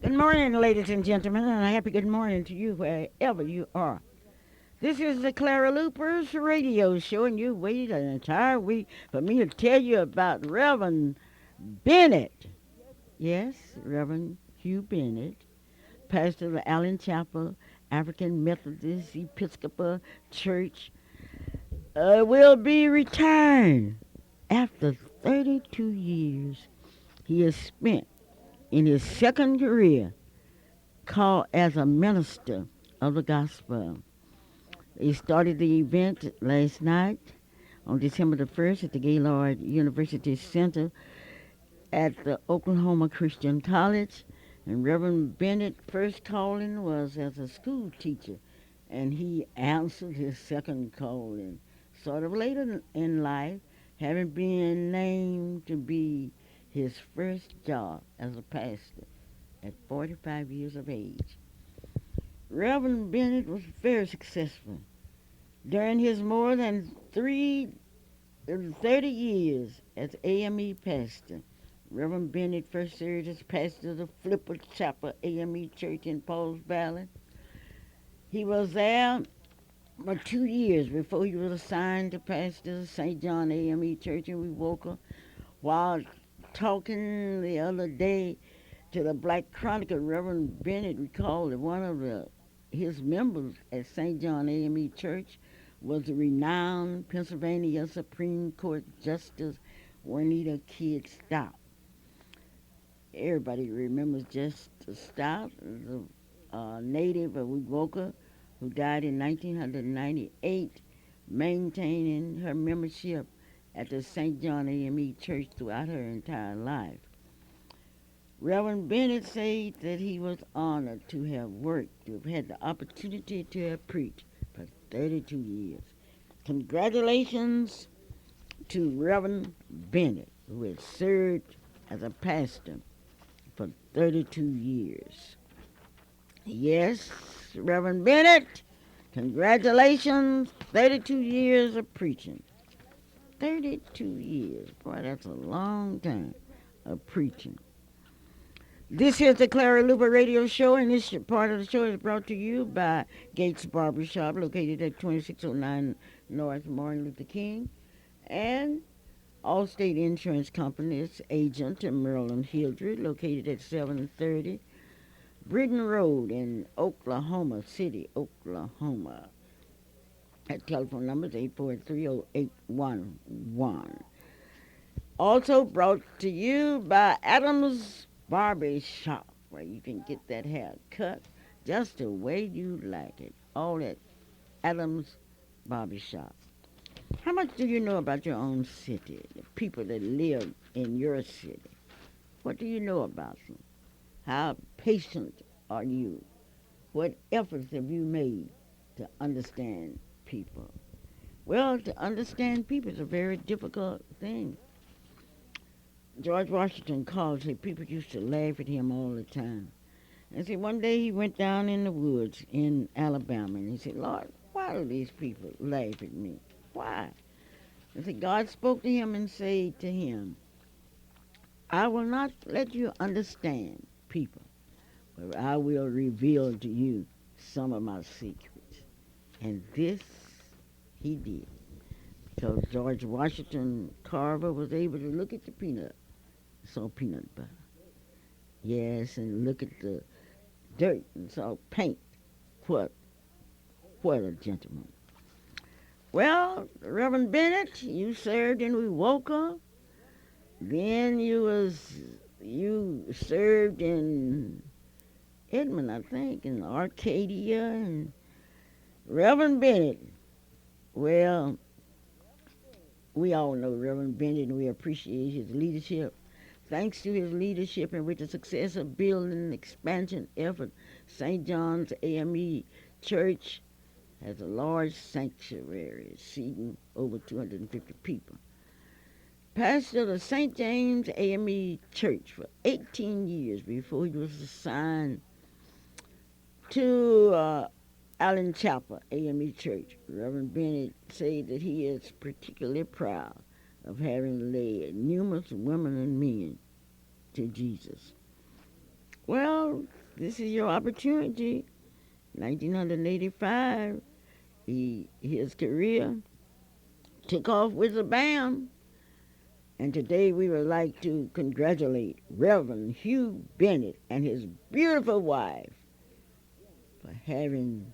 Good morning, ladies and gentlemen, and a happy good morning to you wherever you are. This is the Clara Luper's radio show, and you waited an entire week for me to tell you about Reverend Bennett. Yes, Reverend Hugh Bennett, pastor of the Allen Chapel African Methodist Episcopal Church, will be retired after 32 years he has spent in his second career called as a minister of the gospel. They started the event last night on December the 1st at the Gaylord University Center at the Oklahoma Christian College. And Reverend Bennett's first calling was as a school teacher, and he answered his second calling sort of later in life, having been named to be his first job as a pastor at 45 years of age. Reverend Bennett was very successful. During his more than 30 years as AME pastor, Reverend Bennett first served as pastor of the Flipper Chapel AME Church in Pauls Valley. He was there for 2 years before he was assigned to pastor St. John AME Church in Wewoka. While talking the other day to the Black Chronicle, Reverend Bennett recalled that one of his members at St. John AME Church was the renowned Pennsylvania Supreme Court Justice Juanita Kidd Stout. Everybody remembers Justice Stout, a native of Wewoka who died in 1998, maintaining her membership at the St. John AME Church throughout her entire life. Reverend Bennett said that he was honored to have worked, to have had the opportunity to have preached for 32 years. Congratulations to Reverend Bennett, who has served as a pastor for 32 years. Yes, Reverend Bennett, congratulations, 32 years of preaching. 32 years, boy, that's a long time of preaching. This is the Clara Luper Radio Show, and this part of the show is brought to you by Gates Barbershop, located at 2609 North Martin Luther King, and Allstate Insurance Company's agent, Marilyn Hildred, located at 730 Britton Road in Oklahoma City, Oklahoma. That telephone number is 843-0811. Also brought to you by Adams Barber Shop, where you can get that hair cut just the way you like it. All at Adams Barber Shop. How much do you know about your own city, the people that live in your city? What do you know about them? How patient are you? What efforts have you made to understand people? Well, to understand people is a very difficult thing. George Washington calls it, people used to laugh at him all the time. And see, one day he went down in the woods in Alabama, and he said, Lord, why do these people laugh at me? Why? And see, God spoke to him and said to him, I will not let you understand people, but I will reveal to you some of my secrets. And this he did, because George Washington Carver was able to look at the peanut, saw peanut butter. Yes, and look at the dirt and saw paint. What, what a gentleman. Well, Reverend Bennett, you served in Wewoka. Then you served in Edmond, I think, in Arcadia. And Reverend Bennett, well, we all know Reverend Bennett and we appreciate his leadership. Thanks to his leadership and with the success of building and expansion effort, St. John's AME Church has a large sanctuary seating over 250 people. Pastor of St. James AME Church for 18 years before he was assigned to Allen Chapel AME Church. Reverend Bennett said that he is particularly proud of having led numerous women and men to Jesus. Well, this is your opportunity. 1985, his career took off with a bam. And today we would like to congratulate Reverend Hugh Bennett and his beautiful wife for having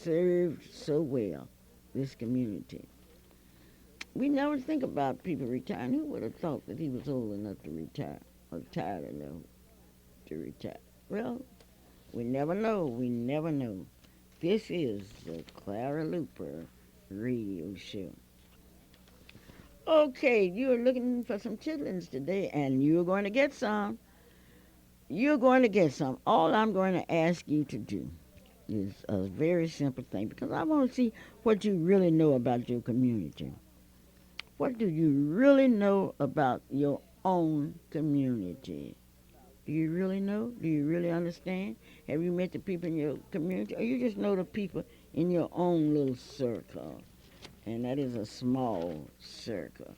served so well this community. We never think about people retiring. Who would have thought that he was old enough to retire or tired enough to retire? Well, we never know. We never know. This is the Clara Luper radio show. Okay, you're looking for some chitlins today, and you're going to get some. You're going to get some. All I'm going to ask you to do is a very simple thing because I want to see what you really know about your community. What do you really know about your own community? Do you really know? Do you really understand? Have you met the people in your community? Or you just know the people in your own little circle? And that is a small circle.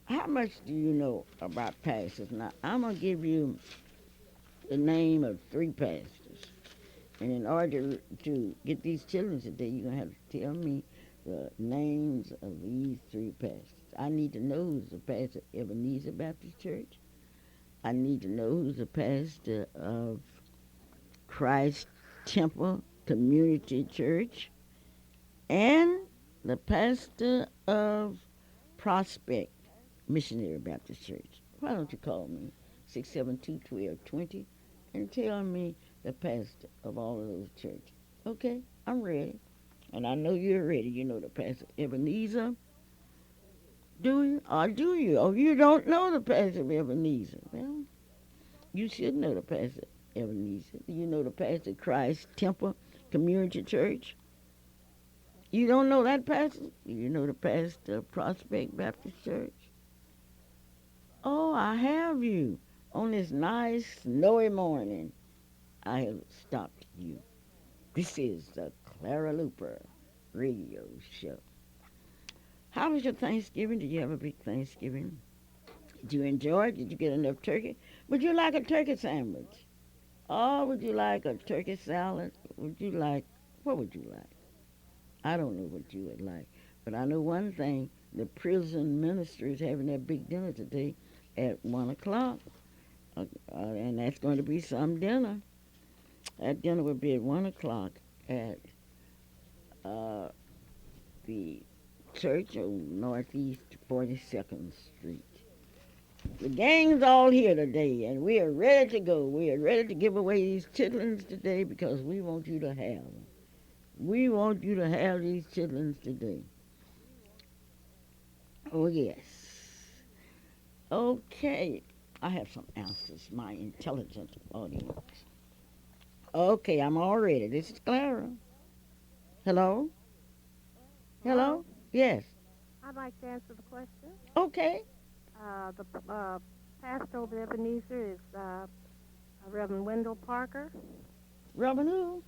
How much do you know about pastors? Now, I'm going to give you the name of 3 pastors. And in order to get these children today, you're going to have to tell me the names of these 3 pastors. I need to know who's the pastor of Ebenezer Baptist Church. I need to know who's the pastor of Christ Temple Community Church and the pastor of Prospect Missionary Baptist Church. Why don't you call me 672-1220 and tell me the pastor of all of those churches? Okay, I'm ready. And I know you're ready. You know the pastor Ebenezer. Do you? Or do you? Oh, you don't know the pastor of Ebenezer. Well, you should know the pastor Ebenezer. You know the pastor Christ Temple Community Church. You don't know that pastor? You know the pastor of Prospect Baptist Church. Oh, I have you. On this nice snowy morning, I have stopped you. This is the Clara Luper radio show. How was your Thanksgiving? Did you have a big Thanksgiving? Did you enjoy it? Did you get enough turkey? Would you like a turkey sandwich? Or would you like a turkey salad? What would you like? I don't know what you would like. But I know one thing, the prison minister is having their big dinner today at 1 o'clock. And that's going to be some dinner. That dinner will be at 1 o'clock at uh, the Church on Northeast 42nd Street. The gang's all here today, and we are ready to go. We are ready to give away these chitlins today because we want you to have them. We want you to have these chitlins today. Oh, yes. Okay. I have some answers, my intelligent audience. Okay, I'm all ready. This is Clara. Hello? Hello. Hello? Yes. I'd like to answer the question. Okay. The pastor over at Ebenezer is Reverend Wendell Parker. Reverend who?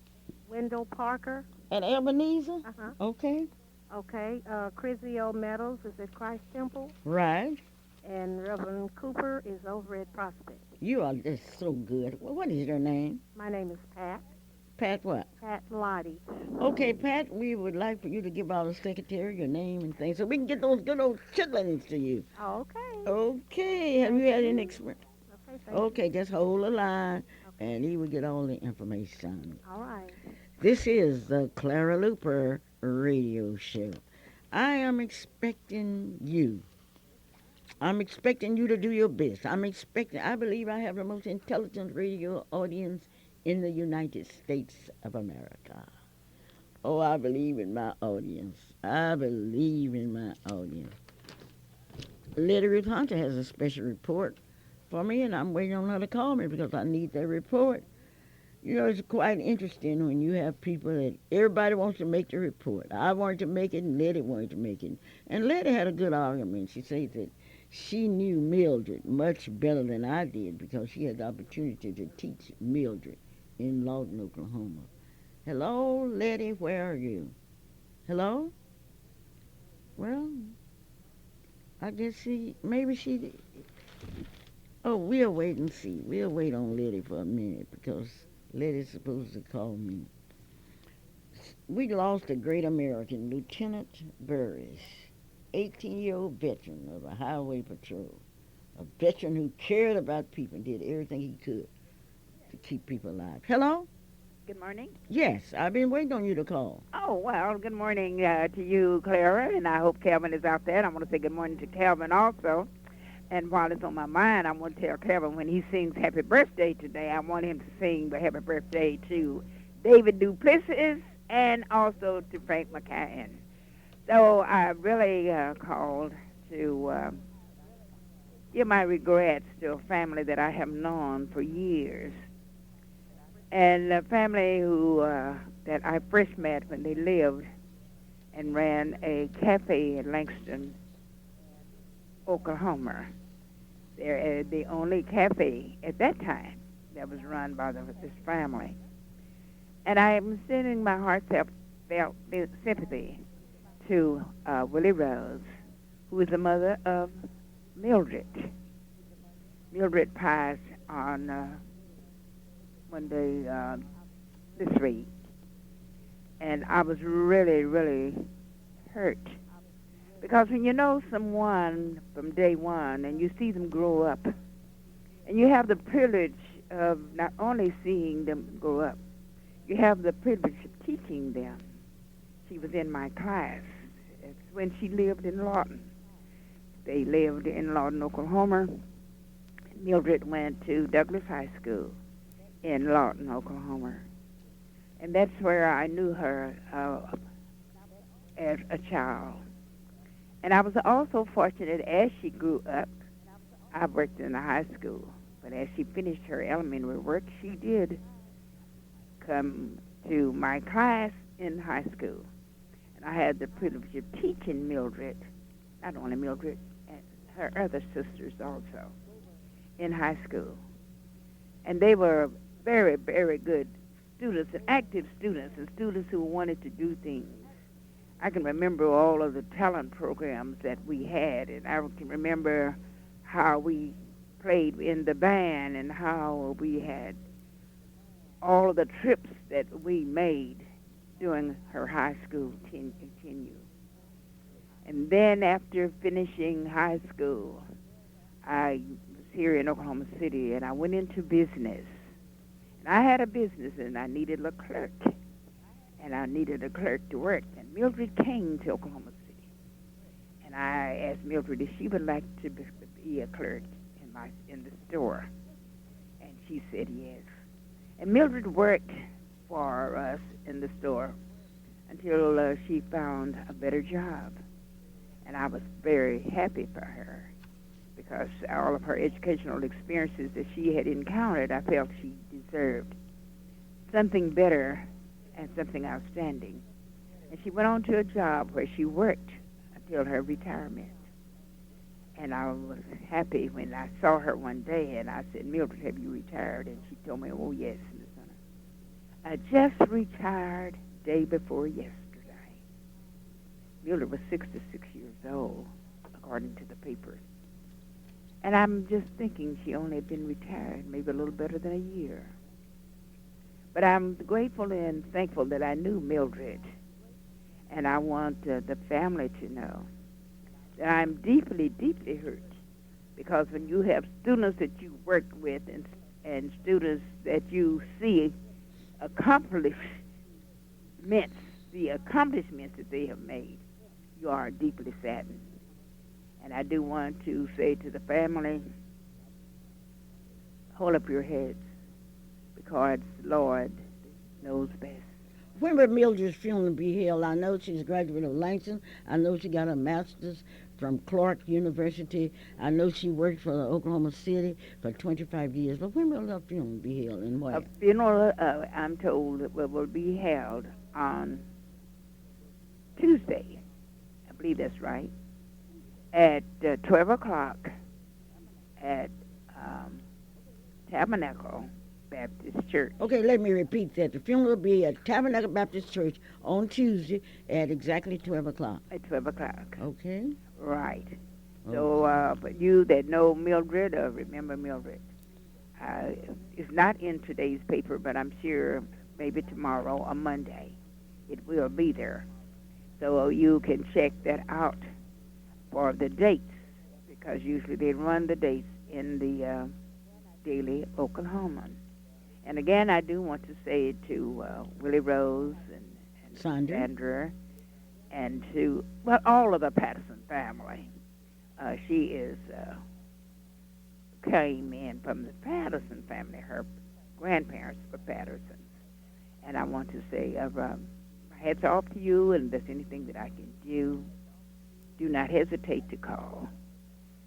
Wendell Parker. At Ebenezer? Uh-huh. Okay. Okay. Chrissy O. Meadows is at Christ Temple. Right. And Reverend Cooper is over at Prospect. You are just so good. What is your name? My name is Pat. Pat what? Pat Lottie. Okay, Pat, we would like for you to give our secretary your name and things so we can get those good old chitlins to you. Okay. Okay. Have you had any experience? Okay, thank Okay, just hold the line Okay. and he will get all the information. All right. This is the Clara Luper radio show. I am expecting you. I'm expecting you to do your best. I believe I have the most intelligent radio audience in the United States of America. Oh, I believe in my audience. I believe in my audience. Lady Ruth Hunter has a special report for me, and I'm waiting on her to call me because I need that report. You know, it's quite interesting when you have people that everybody wants to make the report. I wanted to make it, and Letty wanted to make it. And Letty had a good argument. She said that she knew Mildred much better than I did because she had the opportunity to teach Mildred in Lawton, Oklahoma. Hello, Letty, where are you? Hello? Well, I guess maybe she Oh, we'll wait and see. We'll wait on Letty for a minute because Letty's supposed to call me. We lost a great American, Lieutenant Burris, 18-year-old veteran of the Highway Patrol. A veteran who cared about people and did everything he could to keep people alive. Hello? Good morning. Yes, I've been waiting on you to call. Oh, well, good morning to you, Clara, and I hope Calvin is out there. And I want to say good morning to Calvin also. And while it's on my mind, I want to tell Calvin when he sings happy birthday today, I want him to sing the happy birthday to David Duplessis and also to Frank McCann. So I really called to give my regrets to a family that I have known for years. And a family who that I first met when they lived and ran a cafe in Langston, Oklahoma. They're the only cafe at that time that was run by this family. And I am sending my heartfelt sympathy to Willie Rose, who is the mother of Mildred. Mildred passed on one day this week, and I was really, really hurt because when you know someone from day one and you see them grow up, and you have the privilege of not only seeing them grow up, you have the privilege of teaching them. She was in my class. It's when she lived in Lawton. They lived in Lawton, Oklahoma. Mildred went to Douglas High School in Lawton, Oklahoma. And that's where I knew her as a child. And I was also fortunate as she grew up. I worked in the high school, but as she finished her elementary work, she did come to my class in high school. And I had the privilege of teaching Mildred, not only Mildred, and her other sisters also, in high school. And they were very, very good students and active students and students who wanted to do things. I can remember all of the talent programs that we had, and I can remember how we played in the band and how we had all of the trips that we made during her high school tenure. And then after finishing high school, I was here in Oklahoma City, and I went into business. And I had a business, and I needed a clerk. And I needed a clerk to work. And Mildred came to Oklahoma City. And I asked Mildred if she would like to be a clerk in the store. And she said yes. And Mildred worked for us in the store until she found a better job. And I was very happy for her because all of her educational experiences that she had encountered, I felt she deserved something better and something outstanding. And she went on to a job where she worked until her retirement. And I was happy when I saw her one day, and I said, Mildred, have you retired? And she told me, oh, yes, Miss Hunter. I just retired day before yesterday. Mildred was 66 years old, according to the papers. And I'm just thinking she only had been retired maybe a little better than a year. But I'm grateful and thankful that I knew Mildred. And I want the family to know that I'm deeply, deeply hurt. Because when you have students that you work with and students that you see accomplishments, the accomplishments that they have made, you are deeply saddened. And I do want to say to the family, hold up your heads, because the Lord knows best. When will Mildred's funeral be held? I know she's a graduate of Langston. I know she got a master's from Clark University. I know she worked for Oklahoma City for 25 years. But when will her funeral be held and where? A funeral, I'm told, will be held on Tuesday. I believe that's right. At 12 o'clock at Tabernacle Baptist Church. Okay, let me repeat that. The funeral will be at Tabernacle Baptist Church on Tuesday at exactly 12 o'clock. At 12 o'clock. Okay. Right. So, Okay. but you that know Mildred, remember Mildred, uh, it's not in today's paper, but I'm sure maybe tomorrow or Monday it will be there. So you can check that out for the dates because usually they run the dates in the Daily Oklahoman. And again, I do want to say to Willie Rose and Sandra. Sandra and to, well, all of the Patterson family. She is came in from the Patterson family. Her grandparents were Pattersons. And I want to say, my hats off to you, and if there's anything that I can do not hesitate to call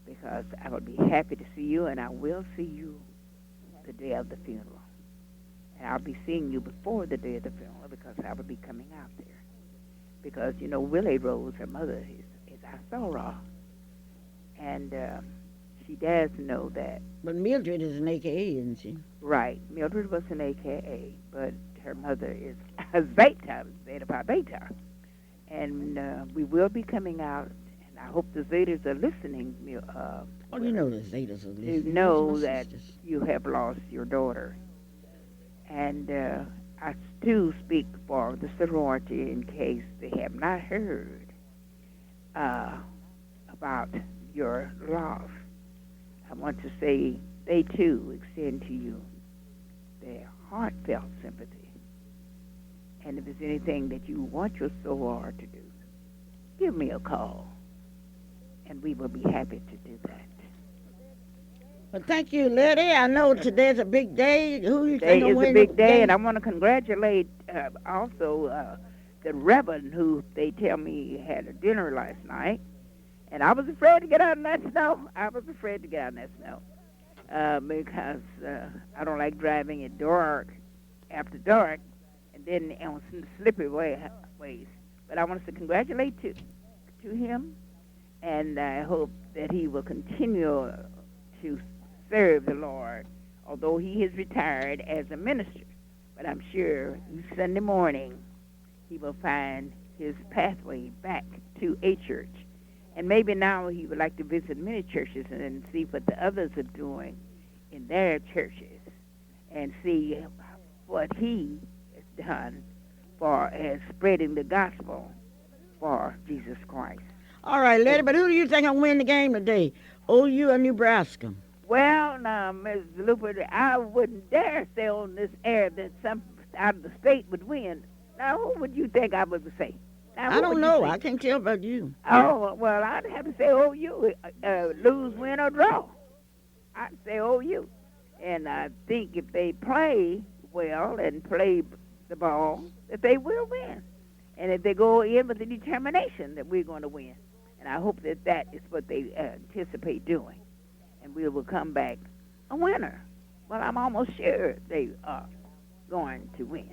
because I would be happy to see you, and I will see you the day of the funeral. And I'll be seeing you before the day of the funeral because I will be coming out there. Because, you know, Willie Rose, her mother, is our soror. And she does know that. But Mildred is an AKA, isn't she? Right. Mildred was an AKA, but her mother is a Zeta, Zeta Pi Beta. And we will be coming out, and I hope the Zetas are listening. Oh, you know the Zetas are To listening. Those know my that sisters. you have lost your daughter. And I do speak for the sorority in case they have not heard uh, about your loss. I want to say they too extend to you their heartfelt sympathy. And if there's anything that you want your soror to do, give me a call, and we will be happy to do that. Well, thank you, Letty. I know today's a big day. Who you Today think will is a win the big day, and game? I want to congratulate also the Reverend who they tell me had a dinner last night. And I was afraid to get out in that snow. I was afraid to get out in that snow because I don't like driving at dark, after dark, and then on slippery ways. But I want to congratulate to him, and I hope that he will continue to serve the Lord, although he is retired as a minister. But I'm sure Sunday morning he will find his pathway back to a church. And maybe now he would like to visit many churches and see what the others are doing in their churches and see what he has done for as spreading the gospel for Jesus Christ. All right, Letty, And, but who do you think will win the game today? OU or Nebraska? well, now, Ms. Luper, I wouldn't dare say on this air that some out of the state would win. Now, who would you think I would say? Now, I who don't would you know. I think? can't tell about you. Oh, well, I'd have to say OU, lose, win, or draw. I'd say OU. And I think if they play well and play the ball, that they will win. And if they go in with the determination that we're going to win. And I hope that that is what they anticipate doing. And we will come back a winner. Well, I'm almost sure they are going to win.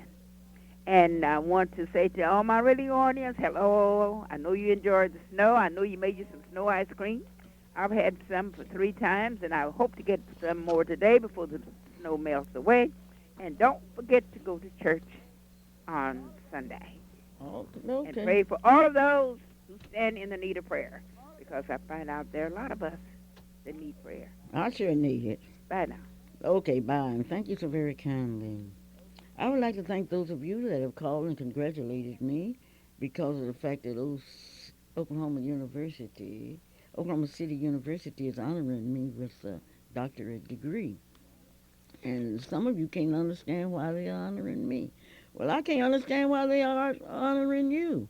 And I want to say to all my radio audience, hello. I know you enjoyed the snow. I know you made you some snow ice cream. I've had some for 3 times, and I hope to get some more today before the snow melts away. And don't forget to go to church on Sunday. Okay. And Okay. pray for all of those who stand in the need of prayer. Because I find out there are a lot of us that need prayer. I sure need it. Bye now. Okay, bye. And thank you so very kindly. I would like to thank those of you that have called and congratulated me because of the fact that Oklahoma University, Oklahoma City University is honoring me with a doctorate degree. And some of you can't understand why they're honoring me. Well, I can't understand why they are honoring you.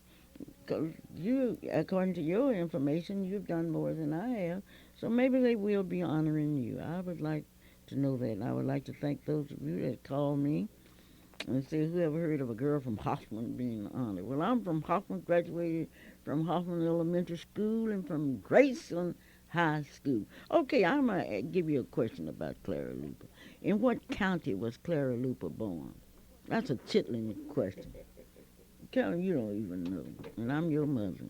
Because you, according to your information, you've done more than I have. So maybe they will be honoring you. I would like to know that. And I would like to thank those of you that called me and say, who ever heard of a girl from Hoffman being honored? Well, I'm from Hoffman, graduated from Hoffman Elementary School and from Graceland High School. Okay, I'm going to give you a question about Clara Luper. In what county was Clara Luper born? That's a chitlin question. Kelly, you don't even know, and I'm your mother.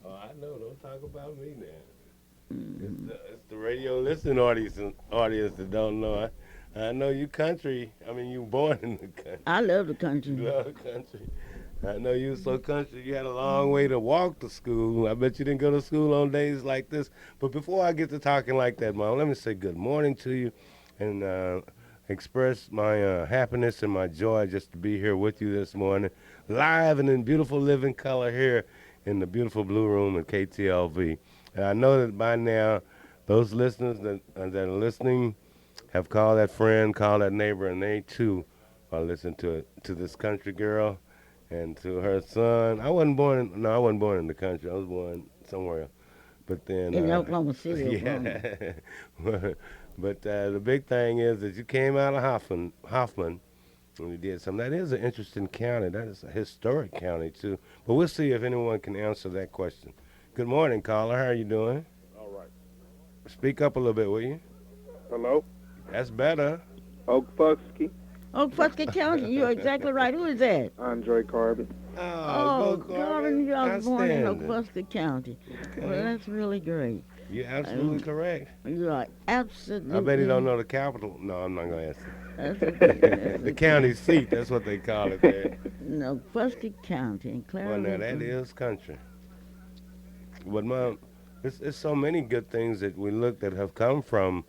Oh, I know. Don't talk about me now. Hmm. It's the radio listening audience that don't know. I know you country. I mean, you born in the country. I love the You country. love the country. I know you was so country. You had a long way to walk to school. I bet you didn't go to school on days like this. But before I get to talking like that, Mom, let me say good morning to you, and express my happiness and my joy just to be here with you this morning, live and in beautiful living color here in the beautiful blue room at KTLV. And I know that by now, those listeners that are listening have called that friend, called that neighbor, and they too are listening to this country girl and to her son. I wasn't born in the country. I was born somewhere else. But then, In Oklahoma City, Oklahoma. yeah. But the big thing is that you came out of Hoffman, and you did something. That is an interesting county. That is a historic county too. But we'll see if anyone can answer that question. Good morning, caller. How are you doing? All right. Speak up a little bit, will you? Hello, That's better. Oakfuski, Oh, Fusky County, you're exactly right. Who is that? Andre Carbon. Oh, Go Garvin, you was born in Outstanding. Oklahoma County. Well, Okay. that's really great. You're absolutely correct. You are absolutely. I bet he don't know the capital. No, I'm not gonna ask. That's okay. That's The okay. county seat. That's what they call it there. No, Fusky County in Clara. Well, now that is country. But mom, it's so many good things that we look that have come from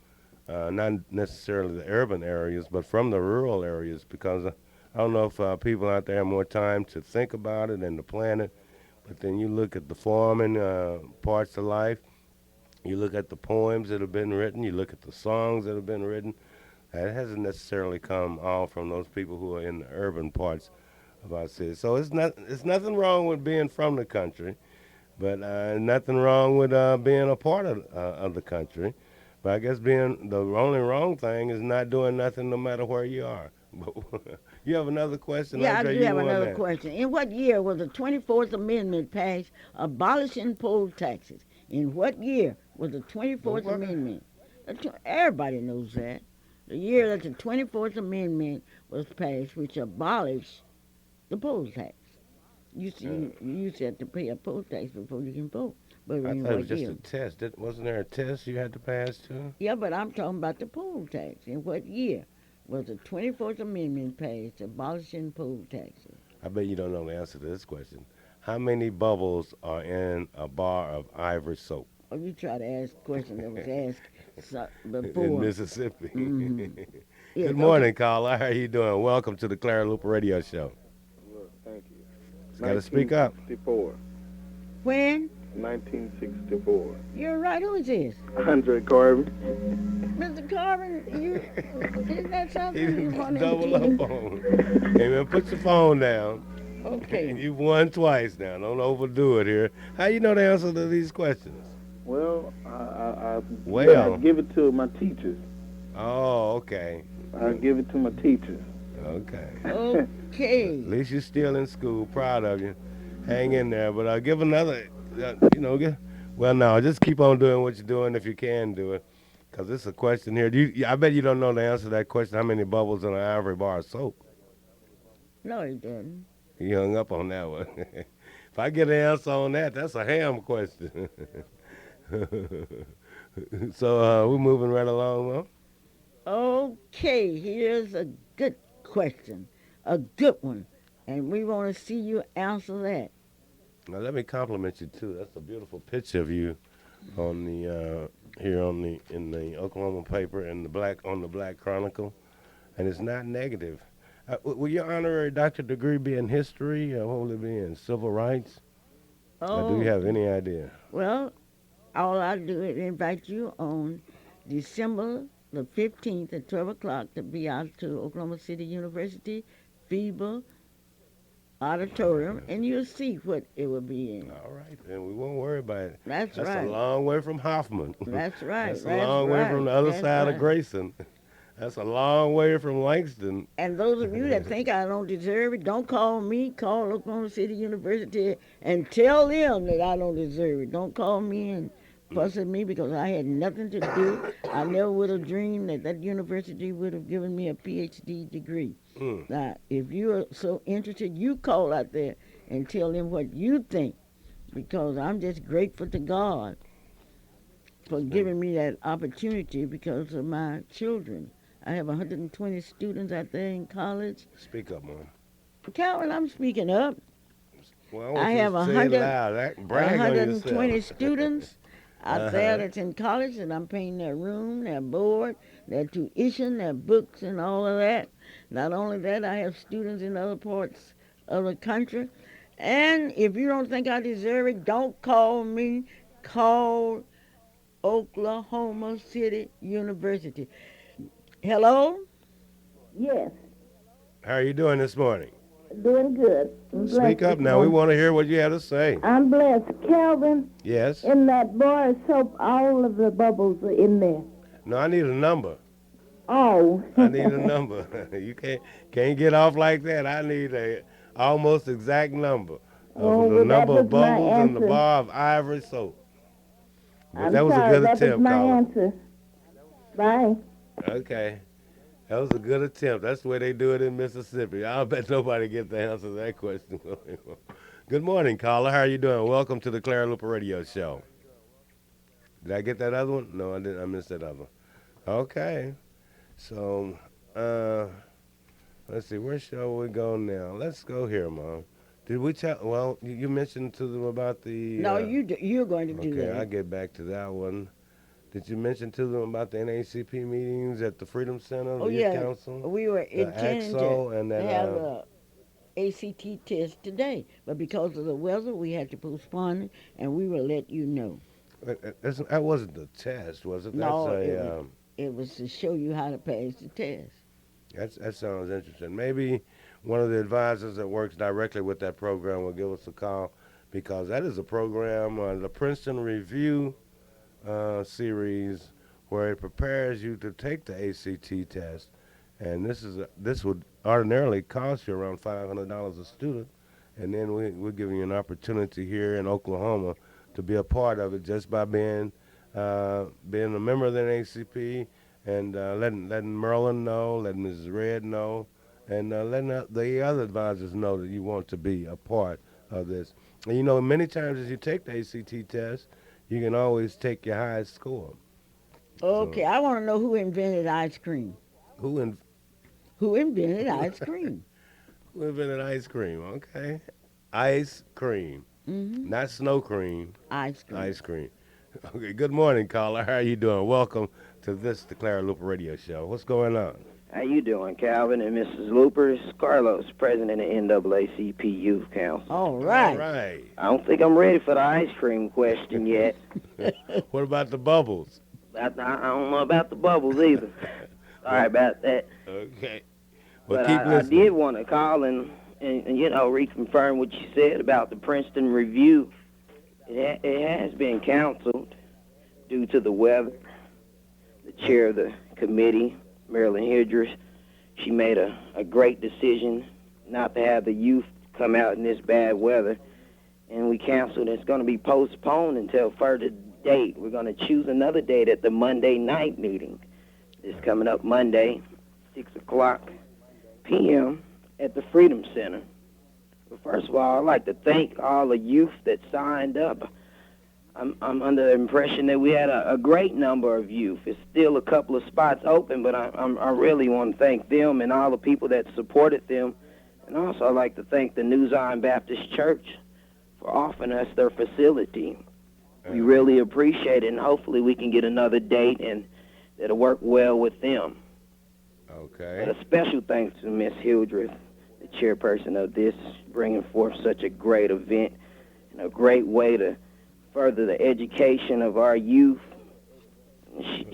not necessarily the urban areas, but from the rural areas. Because I don't know if people out there have more time to think about it and to plan it. But then you look at the farming parts of life. You look at the poems that have been written. You look at the songs that have been written. It hasn't necessarily come all from those people who are in the urban parts of our city. So it's nothing wrong with being from the country, but nothing wrong with being a part of the country. But I guess being the only wrong thing is not doing nothing no matter where you are. But you have another question, Yeah, I Andre? do You have want another that? question. In what year was the 24th Amendment passed abolishing poll taxes? In what year was the 24th What? Amendment? Everybody knows that. The year that the 24th Amendment was passed, which abolished the poll tax. You used to have to pay a poll tax before you can vote. But I in thought it what was just year? a test. Wasn't there a test you had to pass too? Yeah, but I'm talking about the poll tax. In what year was the 24th Amendment passed abolishing poll taxes? I bet you don't know the answer to this question. How many bubbles are in a bar of Ivory soap Or you try to ask a question that was asked in before. Mississippi? Hmm. Yes, Good okay. morning, caller. How are you doing? Welcome to the Clara Luper Radio Show. Look, thank you. Just got to speak up. 1964. When? 1964. You're right. Who is this? Andre Carbon. Mr. Carvin, isn't that He something you want to double up do? on. Hey man, put your phone down. Okay. You've won twice now. Don't overdo it here. How you know the answer to these questions? Well, I Well. give it to my teachers. Oh, okay. I give it to my teachers. Okay. Okay. At least you're still in school. Proud of you. Hang in there. But I'll give another, well, no, just keep on doing what you're doing if you can do it. Because this is a question here. I bet you don't know the answer to that question. How many bubbles in an ivory bar of soap? No, he didn't. He hung up on that one. If I get an answer on that, that's a ham question. So we're moving right along, Mom. Okay, here's a good question. A good one. And we want to see you answer that. Now let me compliment you too. That's a beautiful picture of you on the here on the in the Oklahoma paper and the Black Chronicle, and it's not negative. Will your honorary doctorate degree be in history, or what will it be in civil rights? Or do Oh, you have any idea? well, all I do is invite you on December the 15th at 12 o'clock to be out to Oklahoma City University, FIBA Auditorium, and you'll see what it will be in. All right, then we won't worry about it. That's That's a right. long way from Hoffman. That's right. That's a That's long way from right. the other That's side of right. Grayson. That's a long way from Langston. And those of you that think I don't deserve it, don't call me. Call Oklahoma City University and tell them that I don't deserve it. Don't call me and fuss at me because I had nothing to do. I never would have dreamed that that university would have given me a PhD degree. Mm. Now, if you are so interested, you call out there and tell them what you think because I'm just grateful to God for giving me that opportunity because of my children. I have 120 students out there in college. Speak up, Mom. Calvin, I'm speaking up. Well, I I want you have to say it loud. Brag on yourself. 120 students out there Uh-huh. that's in college, and I'm paying their room, their board, their tuition, their books, and all of that. Not only that, I have students in other parts of the country. And if you don't think I deserve it, don't call me. Call Oklahoma City University. Hello? Yes, How are you doing this morning? doing good. I'm Speak blessed up this now. We morning. want to hear what you have to say. I'm blessed. Calvin, Yes? in that bar of soap, all of the bubbles are in there. No, I need a number. Oh. I need a number. You can't get off like that. I need a almost exact number of Oh, the well, that number was of my bubbles in the answer. bar of ivory soap. But I'm that was a sorry, good that was attempt, my caller. answer. Bye. Okay. That was a good attempt. That's the way they do it in Mississippi. I'll bet nobody gets the answer to that question. Good morning, caller. How are you doing? Welcome to the Clara Luper Radio Show. Did I get that other one? No, I didn't. I missed that other one. Okay. So, let's see. Where shall we go now? Let's go here, Mom. Did we tell? Well, you mentioned to them about the. No, you're going to do Okay, I'll that. get back to that one. Did you mention to them about the NACP meetings at the Freedom Center, Oh, the Youth yeah. Council, We were the intending AXO, and to that? have a ACT test today, but because of the weather, we had to postpone it, and we will let you know. That wasn't the test, was it? That's No, a. it was to show you how to pass the test. That sounds interesting. Maybe one of the advisors that works directly with that program will give us a call because that is a program, the Princeton Review series, where it prepares you to take the ACT test. And this would ordinarily cost you around $500 a student, and then we're giving you an opportunity here in Oklahoma to be a part of it just by being a member of the NACP and letting Merlin know, letting Mrs. Red know, and letting the other advisors know that you want to be a part of this. And you know, many times as you take the ACT test, you can always take your highest score. Okay, So I want to know who invented ice cream. who in, Who invented ice cream? who invented ice cream? Okay, ice cream, Hmm. not snow cream. Ice cream. Ice cream. Okay. Good morning, caller. How are you doing? Welcome to the Clara Luper Radio Show. What's going on? How you doing, Calvin and Mrs. Luper? It's Carlos, president of NAACP Youth Council. All All right. right. I don't think I'm ready for the ice cream question yet. What about the bubbles? I don't know about the bubbles either. Sorry about that. Okay. Well, But keep I listening. did want to call and reconfirm what you said about the Princeton Review. It has been canceled due to the weather. The chair of the committee, Marilyn Hidris, she made a great decision not to have the youth come out in this bad weather, and we canceled. It's going to be postponed until further date. We're going to choose another date at the Monday night meeting. It's coming up Monday, 6 o'clock p.m. at the Freedom Center. But first of all, I'd like to thank all the youth that signed up. I'm under the impression that we had a great number of youth. It's still a couple of spots open, but I really want to thank them and all the people that supported them. And also I'd like to thank the New Zion Baptist Church for offering us their facility. We really appreciate it, and hopefully we can get another date and that'll work well with them. Okay. But a special thanks to Miss Hildreth, the chairperson of this, bringing forth such a great event and a great way to further the education of our youth.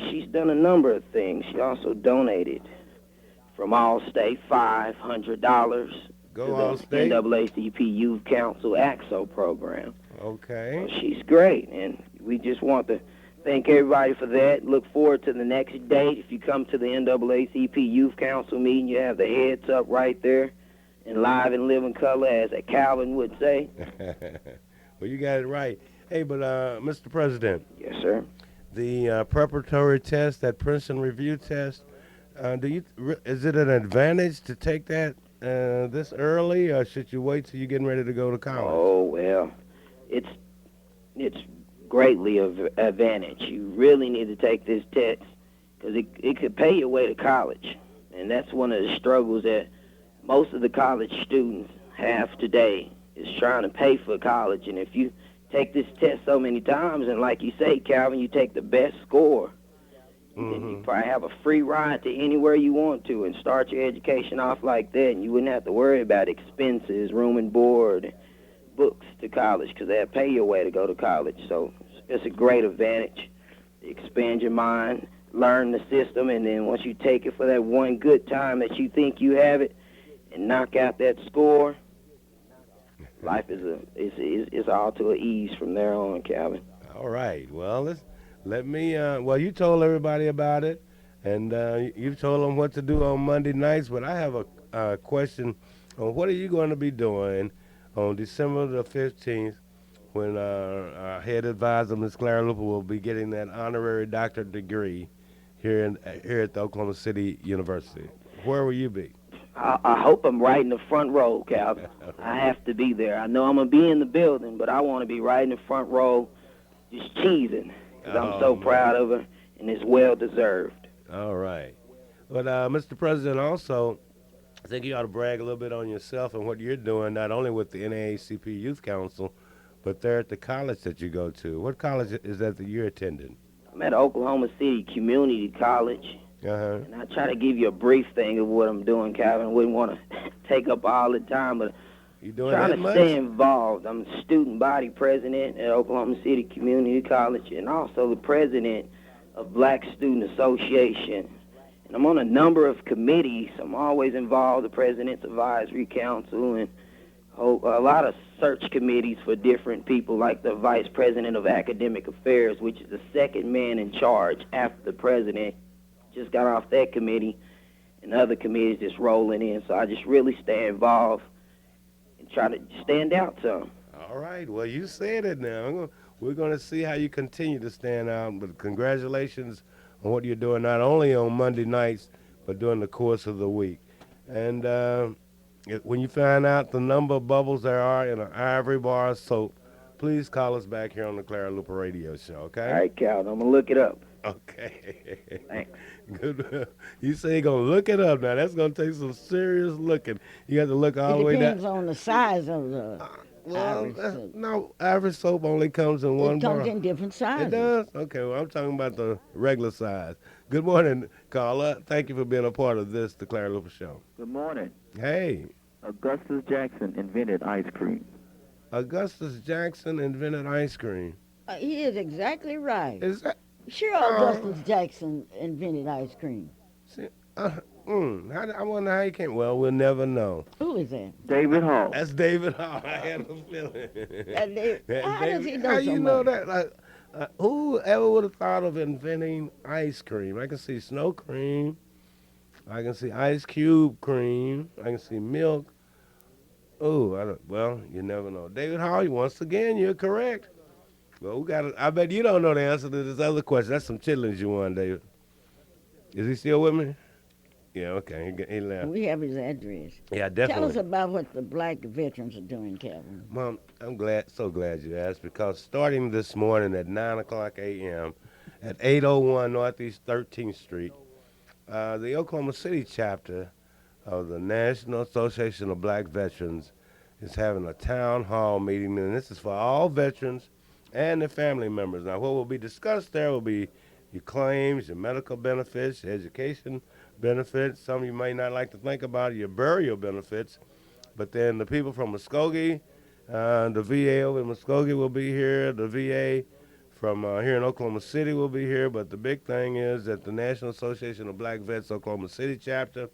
She's done a number of things. She also donated from Allstate $500 Go to the Allstate. NAACP Youth Council AXO program. Okay. So she's great, and we just want to thank everybody for that. Look forward to the next date. If you come to the NAACP Youth Council meeting, you have the heads up right there in live and living color, as a Calvin would say. Well, you got it right. Hey, but Mr. President, Yes, sir. the preparatory test, that Princeton Review test, is it an advantage to take that this early, or should you wait till you're getting ready to go to college? Oh, well, it's greatly of advantage. You really need to take this test because it could pay your way to college. And that's one of the struggles that most of the college students have today. is trying to pay for college. And if you take this test so many times, and like you say, Calvin, you take the best score, then you probably have a free ride to anywhere you want to and start your education off like that, and you wouldn't have to worry about expenses, room and board, books to college, because they'll pay your way to go to college. So it's a great advantage. Expand your mind, learn the system, and then once you take it for that one good time that you think you have it and knock out that score, life is all to a ease from there on, Calvin. All right. Well, let me. Well, you told everybody about it, and you told them what to do on Monday nights. But I have a question on what are you going to be doing on December the 15th when our head advisor, Ms. Clara Luper, will be getting that honorary doctorate degree here at the Oklahoma City University. Where will you be? I hope I'm right in the front row, Calvin. I have to be there. I know I'm going to be in the building, but I want to be right in the front row just cheesing because I'm so proud of her, and it's well-deserved. All right. But, Mr. President, also, I think you ought to brag a little bit on yourself and what you're doing, not only with the NAACP Youth Council, but there at the college that you go to. What college is that you're attending? I'm at Oklahoma City Community College, and I try to give you a brief thing of what I'm doing, Calvin. I wouldn't want to take up all the time, but you doing trying that to much? stay involved. I'm the student body president at Oklahoma City Community College and also the president of Black Student Association. And I'm on a number of committees. I'm always involved, the President's Advisory Council, and a lot of search committees for different people, like the Vice President of Academic Affairs, which is the second man in charge after the president. Just got off that committee, and other committees just rolling in. So I just really stay involved and try to stand out some. All right. Well, you said it now. We're going to see how you continue to stand out. But congratulations on what you're doing, not only on Monday nights, but during the course of the week. And when you find out the number of bubbles there are in an ivory bar of soap, please call us back here on the Clara Luper Radio Show, okay? All right, Calvin, I'm going to look it up. Okay. Thanks. Good. You say you're going to look it up now. That's going to take some serious looking. You have to look all the way It down. depends on the size of the Well, ivory soap. no, ivory soap only comes in one It bar. comes in different sizes. It does? Okay, well, I'm talking about the regular size. Good morning, Carla. Thank you for being a part of this, the Clara Luper Show. Good morning. Hey. Augustus Jackson invented ice cream. Augustus Jackson invented ice cream. He is exactly right. Is that? Sure, Augustus Jackson invented ice cream. See, I wonder how he came. Well, we'll never know. Who is that? David Hall. That's David Hall. I had a feeling. How does he know How so you know much? that? Like, who ever would have thought of inventing ice cream? I can see snow cream. I can see ice cube cream. I can see milk. Oh, well, you never know. David Hall, once again, you're correct. Well, I bet you don't know the answer to this other question. That's some chitlins you won, David. Is he still with me? Yeah, okay. He left. We have his address. Yeah, definitely. Tell us about what the black veterans are doing, Calvin. Mom, I'm so glad you asked, because starting this morning at 9 o'clock a.m. at 801 Northeast 13th Street, the Oklahoma City chapter of the National Association of Black Veterans is having a town hall meeting, and this is for all veterans and their family members. Now, what will be discussed there will be your claims, your medical benefits, your education benefits. Some of you may not like to think about your burial benefits, but then the people from Muskogee, the VA over in Muskogee will be here. The VA from here in Oklahoma City will be here. But the big thing is that the National Association of Black Vets Oklahoma City chapter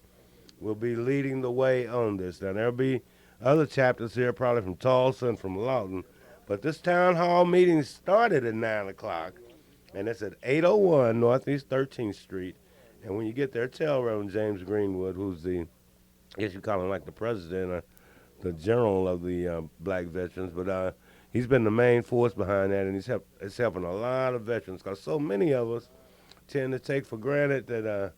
will be leading the way on this. Now, there'll be other chapters here, probably from Tulsa and from Lawton. But this town hall meeting started at 9 o'clock, and it's at 801 Northeast 13th Street. And when you get there, tell Reverend James Greenwood, who's I guess you call him like the president or the general of the black veterans, but he's been the main force behind that, and it's helping a lot of veterans, because so many of us tend to take for granted that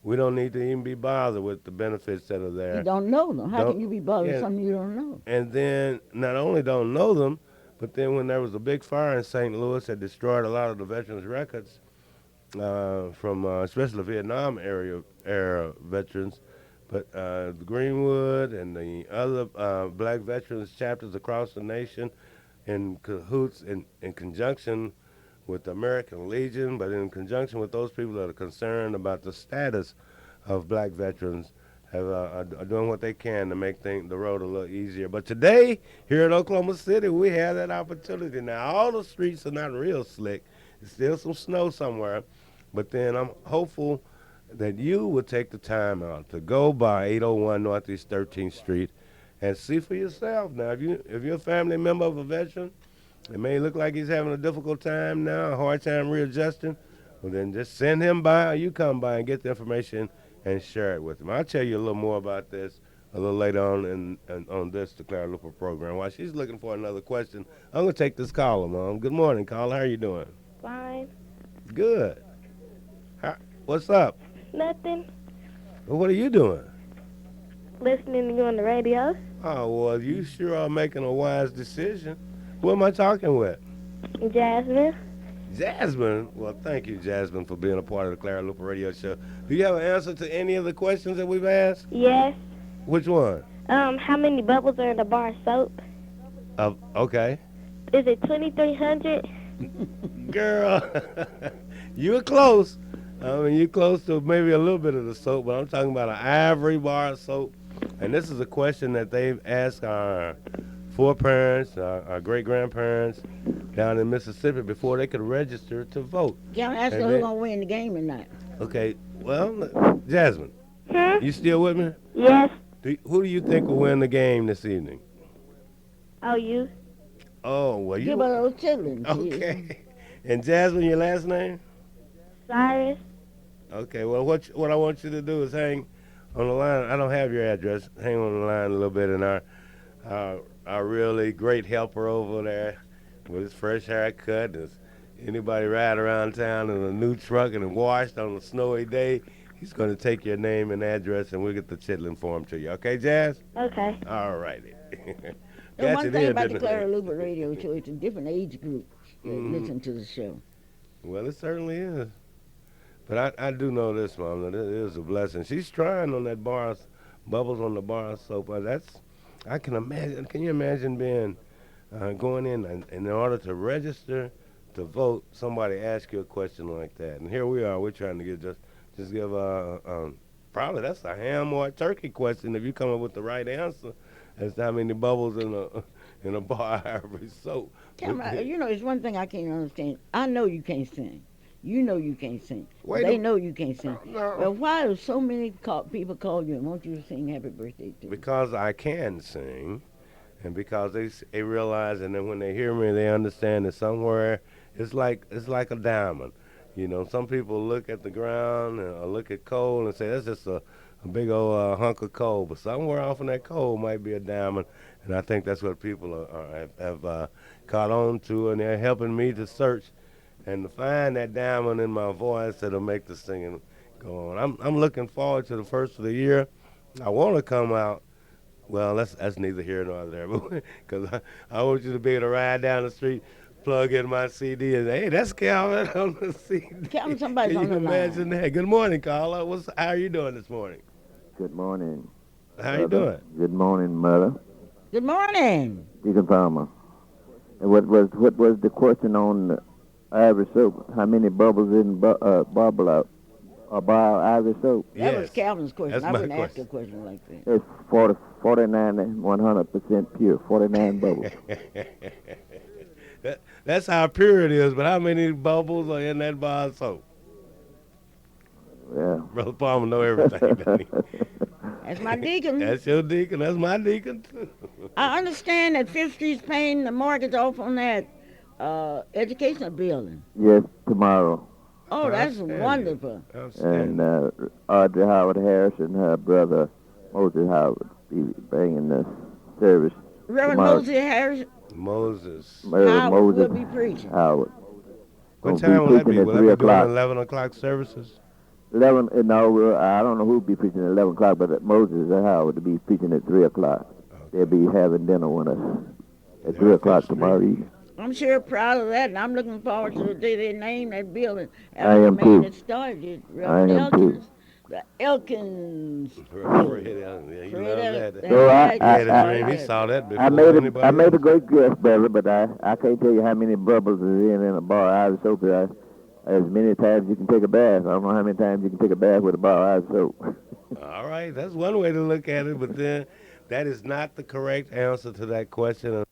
we don't need to even be bothered with the benefits that are there. You don't know them. How can you be bothered with something you don't know? And then not only don't know them, but then when there was a big fire in St. Louis that destroyed a lot of the veterans' records from especially the Vietnam era veterans, But the Greenwood and the other black veterans chapters across the nation in cahoots in conjunction with the American Legion, but in conjunction with those people that are concerned about the status of black veterans, are doing what they can to make the road a little easier. But today, here in Oklahoma City, we have that opportunity. Now, all the streets are not real slick. There's still some snow somewhere. But then I'm hopeful that you would take the time out to go by 801 Northeast 13th Street and see for yourself. Now, if you're a family member of a veteran, it may look like he's having a difficult time now, a hard time readjusting. Well, then just send him by, or you come by and get the information and share it with him. I'll tell you a little more about this a little later on on this, the Clara Luper program. While she's looking for another question, I'm going to take this caller, Mom. Good morning, caller. How are you doing? Fine. Good. What's up? Nothing. Well, what are you doing? Listening to you on the radio. Oh, well, you sure are making a wise decision. Who am I talking with? Jasmine. Jasmine? Well, thank you, Jasmine, for being a part of the Clara Luper radio show. Do you have an answer to any of the questions that we've asked? Yes. Which one? How many bubbles are in a bar of soap? Okay. Is it 2,300? Girl, you were close. I mean, you're close to maybe a little bit of the soap, but I'm talking about an ivory bar of soap. And this is a question that they've asked our foreparents, our great-grandparents down in Mississippi before they could register to vote. Can't ask her who's going to win the game or not. Okay, well, Jasmine, you still with me? Yes. Who do you think will win the game this evening? Oh, you. Oh, well, you... Give her those children. Okay. And Jasmine, your last name? Cyrus. Okay, well, what I want you to do is hang on the line. I don't have your address. Hang on the line a little bit, and our really great helper over there with his fresh haircut. Is anybody ride around town in a new truck and washed on a snowy day, he's going to take your name and address, and we'll get the chitlin form to you. Okay, Jazz? Okay. All righty. The one thing about the Clara Luper radio show, it's a different age group that listen to the show. Well, it certainly is. But I do know this, Mom, that it is a blessing. She's trying on that bar, bubbles on the bar soap. I can imagine. Can you imagine being going in and in order to register to vote, somebody ask you a question like that? And here we are. We're trying to just give probably that's a ham or a turkey question if you come up with the right answer as to how many bubbles in a bar ivory soap. You know, it's one thing I can't understand. I know you can't sing. You know you can't sing. They know you can't sing. No. Well, why do so many people call you and want you to sing happy birthday to? Because I can sing, and because they realize, and then when they hear me, they understand that somewhere it's like a diamond. You know, some people look at the ground or look at coal and say that's just a big old hunk of coal, but somewhere off in that coal might be a diamond, and I think that's what people have caught on to, and they're helping me to search and to find that diamond in my voice that'll make the singing go on. I'm looking forward to the first of the year. I want to come out. Well, that's neither here nor there, because I want you to be able to ride down the street, plug in my CD, and hey, that's Calvin on the CD. Calvin, somebody's on the line. Can you imagine that? Good morning, Carla. How are you doing this morning? Good morning. How you doing? Good morning, Mother. Good morning. Deacon Palmer. And what was the question on ivory soap? How many bubbles in bubble out or bar ivory soap? That was Calvin's question. That's I my wouldn't ask question. a question like that. It's 49 and 100% pure. 49 bubbles. That's how pure it is, but how many bubbles are in that bar of soap? Yeah. Brother Palmer know everything, doesn't he? That's my deacon. That's your deacon. That's my deacon, too. I understand that Fifth Street's paying the mortgage off on that educational building. Yes, tomorrow. Oh, that's Outstanding. wonderful. And Audrey Howard Harris and her brother Moses Howard be bringing the service Reverend tomorrow. Moses Harris Moses. Howard Moses will be preaching. Howard. What Gonna time will that be? preaching at Will that 3 be doing o'clock. 11 o'clock services? 11, no, I don't know who'll be preaching at 11 o'clock, but Moses and Howard will be preaching at 3 o'clock. They'll be having dinner with us at 3 o'clock tomorrow evening. I'm sure proud of that, and I'm looking forward to the day they name that building. I am the man too. that started it, I Reverend am too. Elkins. The Elkins. Fred, yeah, he Fred loved El- that. that's So right, He had that's a right, dream. He yes. saw that I before anybody made a else. great guess, brother, but I can't tell you how many bubbles is in a bar of soap. As many times you can take a bath. I don't know how many times you can take a bath with a bar of soap. All right, that's one way to look at it, but then that is not the correct answer to that question.